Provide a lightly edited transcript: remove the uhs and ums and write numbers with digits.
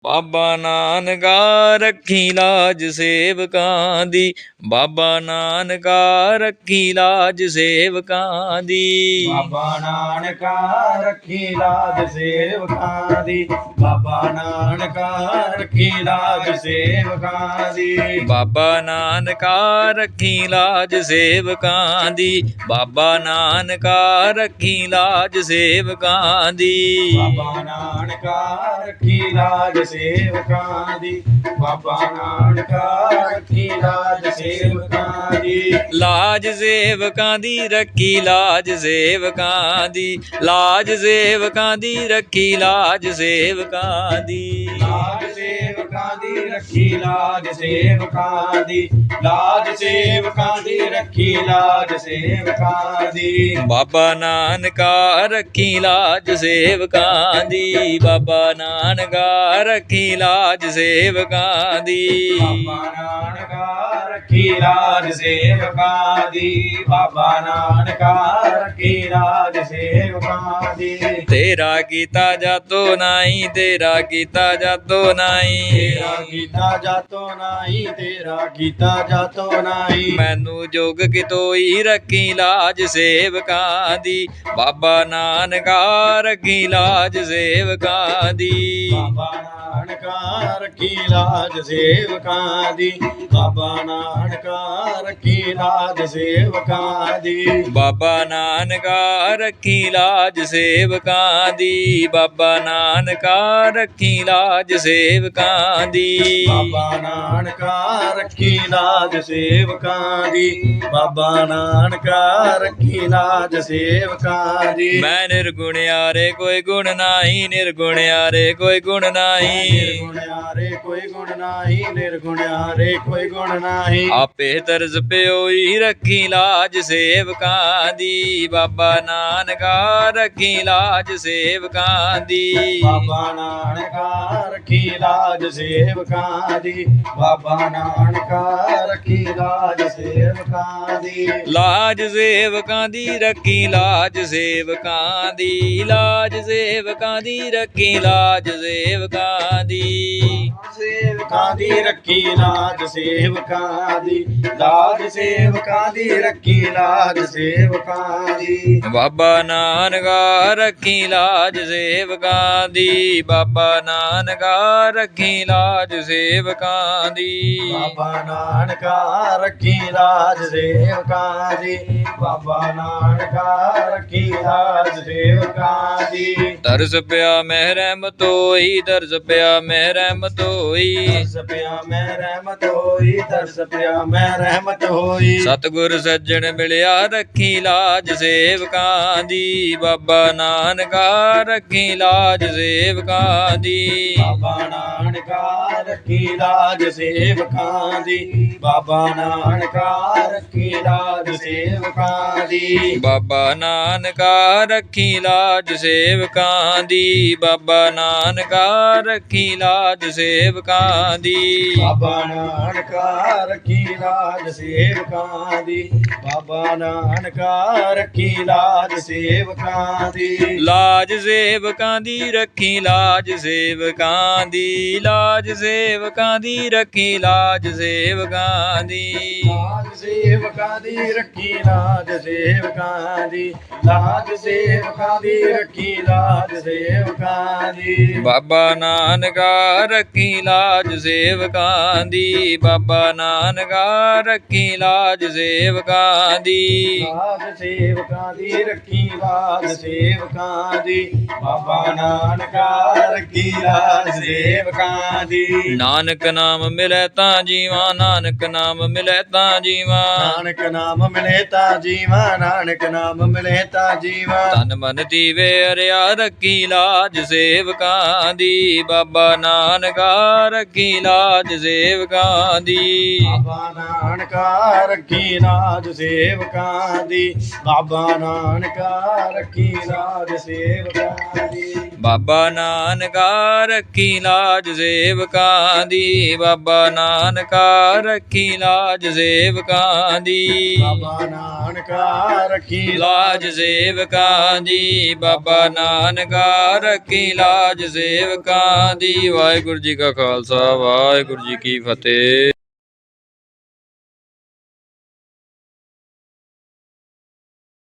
ਬਾਬਾ ਨਾਨਕਾ ਰੱਖੀ ਲਾਜ ਸੇਵਕਾਂ ਦੀ, ਬਾਬਾ ਨਾਨਕਾ ਰੱਖੀ ਲਾਜ ਸੇਵਕਾਂ ਦੀ। ਬਾਬਾ ਨਾਨਕਾ ਰੱਖੀ ਲਾਜ ਸੇਵਕਾਂ ਦੀ, ਬਾਬਾ ਨਾਨਕਾ ਰੱਖੀ ਲਾਜ ਸੇਵਕਾਂ ਦੀ। ਬਾਬਾ ਨਾਨਕਾ ਰੱਖੀ ਲਾਜ ਸੇਵਕਾਂ ਦੀ, ਬਾਬਾ ਨਾਨਕਾ ਰੱਖੀ ਲਾਜ ਸੇਵਕਾਂ ਦੀ। ਬਾਬਾ ਨਾਨਕਾ ਰੱਖੀ ਲਾਜ ਸੇਵਕਾਂ ਦੀ, ਬਾਬਾ ਨਾਨਕਾ ਰੱਖੀ ਲਾਜ ਸੇਵਕਾਂ ਦੀ। ਲਾਜ ਸੇਵਕਾਂ ਦੀ ਰੱਖੀ ਲਾਜ ਸੇਵਕਾਂ ਦੀ, ਲਾਜ ਸੇਵਕਾਂ ਦੀ ਰੱਖੀ ਲਾਜ ਸੇਵਕਾਂ ਦੀ। ਲਾਜ ਸੇਵਕਾਂ ਦੀ ਰੱਖੀ ਲਾਜ ਸੇਵਕਾਂ ਦੀ, ਲਾਜ ਸੇਵਕਾਂ ਦੀ ਰੱਖੀ ਲਾਜ ਸੇਵਕਾਂ ਦੀ। ਬਾਬਾ ਨਾਨਕਾ ਰੱਖੀ ਲਾਜ ਸੇਵਕਾਂ ਦੀ, ਬਾਬਾ ਨਾਨਕਾ ਰੱਖੀ ਲਾਜ ਸੇਵਕਾਂ ਦੀ। ਬਾਬਾ ਨਾਨਕਾ ਰੱਖੀ ਲਾਜ ਸੇਵਕਾਂ ਦੀ, ਬਾਬਾ ਨਾਨਕਾ ਰੱਖੀ ਲਾਜ ਸੇਵਕਾਂ ਦੀ। ਤੇਰਾ ਕੀਤਾ ਜਾਤੋ ਨਾਹੀ, ਤੇਰਾ ਕੀਤਾ ਜਾਤੋ ਨਾਹੀ, ਤੇਰਾ ਕੀਤਾ ਜਾਤੋ ਨਾਹੀ, ਤੇਰਾ ਕੀਤਾ ਜਾਤੋ ਨਾਹੀ। ਮੈਨੂੰ ਜੋਗ ਕਿਤੋਈ ਰੱਖੀ ਲਾਜ ਸੇਵਕਾਂ ਦੀ, ਬਾਬਾ ਨਾਨਕਾ ਰੱਖੀ ਲਾਜ ਸੇਵਕਾਂ ਦੀ। ਬਾਬਾ ਨਾਨਕਾ ਰੱਖੀ ਲਾਜ ਸੇਵਕਾਂ ਦੀ, ਬਾਬਾ ਨਾਨਕਾ ਰੱਖੀ ਲਾਜ ਸੇਵਕਾਂ ਦੀ। ਬਾਬਾ ਨਾਨਕਾ ਰੱਖੀ ਲਾਜ ਸੇਵਕਾਂ ਦੀ, ਬਾਬਾ ਨਾਨਕਾ ਰੱਖੀ ਲਾਜ ਸੇਵਕਾਂ ਦੀ। ਬਾਬਾ ਨਾਨਕਾ ਰੱਖੀ ਲਾਜ ਸੇਵਕਾਂ ਦੀ, ਬਾਬਾ ਨਾਨਕਾ ਰੱਖੀ ਲਾਜ ਸੇਵਕਾਂ ਦੀ। ਮੈਂ ਨਿਰਗੁਣਿਆਰੇ ਕੋਈ ਗੁਣ ਨਾਹੀ, ਨਿਰਗੁਣਿਆਰੇ ਕੋਈ ਗੁਣ ਨਾਹੀ, ਨਿਰਗੁਣਿਆਰੇ ਕੋਈ ਗੁਣ ਨਾਹੀ, ਨਿਰਗੁਣਿਆਰੇ ਕੋਈ ਗੁਣ ਨਾਹੀ। ਆਪੇ ਤਰਸ ਪਿਓਈ ਰੱਖੀ ਲਾਜ ਸੇਵਕਾਂ ਦੀ, ਬਾਬਾ ਨਾਨਕਾ ਰੱਖੀ ਲਾਜ ਸੇਵਕਾਂ ਦੀ। ਬਾਬਾ ਨਾਨਕਾ ਰੱਖੀ ਲਾਜ ਸੇਵਕਾਂ ਦੀ, ਬਾਬਾ ਨਾਨਕਾ ਰੱਖੀ ਲਾਜ ਸੇਵਕਾਂ ਦੀ। ਲਾਜ ਸੇਵਕਾਂ ਦੀ ਰੱਖੀ ਲਾਜ ਸੇਵਕਾਂ ਦੀ, ਲਾਜ ਸੇਵਕਾਂ ਦੀ ਰੱਖੀ ਲਾਜ ਸੇਵਕਾਂ ਦੀ। ਸੇਵਕਾਂ ਦੀ ਰੱਖੀ ਲਾਜ ਸੇਵਕਾਂ ਦੀ, ਲਾਜ ਸੇਵਕਾਂ ਦੀ ਰੱਖੀ ਲਾਜ ਸੇਵਕਾਂ ਦੀ। ਬਾਬਾ ਨਾਨਕਾ ਰੱਖੀ ਲਾਜ ਸੇਵਕਾਂ ਦੀ, ਬਾਬਾ ਨਾਨਕਾ ਰੱਖੀ ਲਾਜ ਸੇਵਕਾਂ ਦੀ। ਬਾਬਾ ਨਾਨਕਾ ਰੱਖੀ ਲਾਜ ਸੇਵਕਾਂ ਦੀ, ਬਾਬਾ ਨਾਨਕਾ ਰੱਖੀ ਲਾਜ ਸੇਵਕਾਂ ਦੀ। ਤਰਸ ਪਿਆ ਮਹਿ ਰਹਿਮਤ ਹੋਈ, ਤਰਸ ਪਿਆ ਮਹਿ ਰਹਿਮਤ ਹੋਈ, ਤਰਸ ਪਿਆ ਮੈਂ ਰਹਿਮਤ ਹੋਈ, ਤਰਸ ਪਿਆ ਮੈਂ ਰਹਿਮਤ ਹੋਈ। ਸਤਿਗੁਰ ਸੱਜਣ ਮਿਲਿਆ ਰੱਖੀ ਲਾਜ ਸੇਵਕਾਂ ਦੀ, ਬਾਬਾ ਨਾਨਕਾ ਰੱਖੀ ਲਾਜ ਸੇਵਕਾਂ ਦੀ। ਬਾਬਾ ਨਾਨਕਾ ਰੱਖੀ ਲਾਜ ਸੇਵਕਾਂ ਦੀ, ਬਾਬਾ ਨਾਨਕਾ ਰੱਖੀ ਲਾਜ ਸੇਵਕਾਂ ਦੀ। ਬਾਬਾ ਨਾਨਕਾ ਰੱਖੀ ਲਾਜ ਸੇਵਕਾਂ ਦੀ, ਬਾਬਾ ਨਾਨਕਾ ਰੱਖੀ ਲਾਜ ਸੇਵਕਾਂ ਦੀ। ਬਾਬਾ ਨਾਨਕਾ ਰੱਖੀ ਲਾਜ ਸੇਵਕਾਂ ਦੀ, ਬਾਬਾ ਨਾਨਕਾ ਰੱਖੀ ਲਾਜ ਸੇਵਕਾਂ ਦੀ। ਲਾਜ ਸੇਵਕਾਂ ਦੀ ਰੱਖੀ ਲਾਜ ਸੇਵਕਾਂ ਦੀ, ਲਾਜ ਸੇਵਕਾਂ ਦੀ ਰੱਖੀ ਲਾਜ ਸੇਵਕਾਂ ਦੀ। ਲਾਜ ਸੇਵਕਾਂ ਦੀ ਰੱਖੀ ਲਾਜ ਸੇਵਕਾਂ ਦੀ, ਲਾਜ ਸੇਵਕਾਂ ਦੀ ਰੱਖੀ ਲਾਜ ਸੇਵਕਾਂ ਦੀ। ਬਾਬਾ ਨਾਨਕਾ ਰੱਖੀ ਲਾਜ ਸੇਵਕਾਂ ਦੀ, ਬਾਬਾ ਨਾਨਕਾ ਰੱਖੀ ਲਾਜ ਸੇਵਕਾਂ ਦੀ। ਲਾਜ ਸੇਵਕਾਂ ਦੀ ਰੱਖੀ ਲਾਜ ਸੇਵਕਾਂ ਦੀ, ਬਾਬਾ ਨਾਨਕਾ ਰੱਖੀ ਲਾਜ ਸੇਵਕਾਂ ਦੀ। ਨਾਨਕ ਨਾਮ ਮਿਲੇ ਤਾਂ ਜੀਵਾ, ਨਾਨਕ ਨਾਮ ਮਿਲੇ ਤਾਂ ਜੀਵਾ, ਨਾਨਕ ਨਾਮ ਮਿਲੇ ਤਾਂ ਜੀਵਾ, ਨਾਨਕ ਨਾਮ ਮਿਲੇ ਤਾਂ ਜੀਵਾ। ਤਨ ਮਨ ਦੀਵੇ ਅਰਿਆ ਰੱਖੀ ਲਾਜ ਸੇਵਕਾਂ ਦੀ, ਬਾਬਾ ਨਾਨਕਾ ਰੱਖੀ ਲਾਜ ਸੇਵਕਾਂ ਦੀ। ਬਾਬਾ ਨਾਨਕਾ ਰੱਖੀ ਲਾਜ ਸੇਵਕਾਂ ਦੀ, ਬਾਬਾ ਨਾਨਕਾ ਰੱਖੀ ਲਾਜ ਸੇਵਕਾਂ ਦੀ। ਬਾਬਾ ਨਾਨਕਾ ਰੱਖੀ ਲਾਜ ਸੇਵਕਾਂ ਦੀ, ਬਾਬਾ ਨਾਨਕਾ ਰੱਖੀ ਲਾਜ ਸੇਵਕਾਂ ਸੇਵਕਾਂ ਦੀ ਬਾਬਾ ਨਾਨਕਾ ਰੱਖੀ ਲਾਜ ਸੇਵਕਾਂ ਦੀ ਬਾਬਾ ਨਾਨਕਾ ਰੱਖੀ ਲਾਜ ਸੇਵਕਾਂ ਦੀ। ਵਾਹਿਗੁਰੂ ਜੀ ਕਾ ਖਾਲਸਾ ਵਾਹਿਗੁਰੂ ਜੀ ਕੀ ਫਤਿਹ।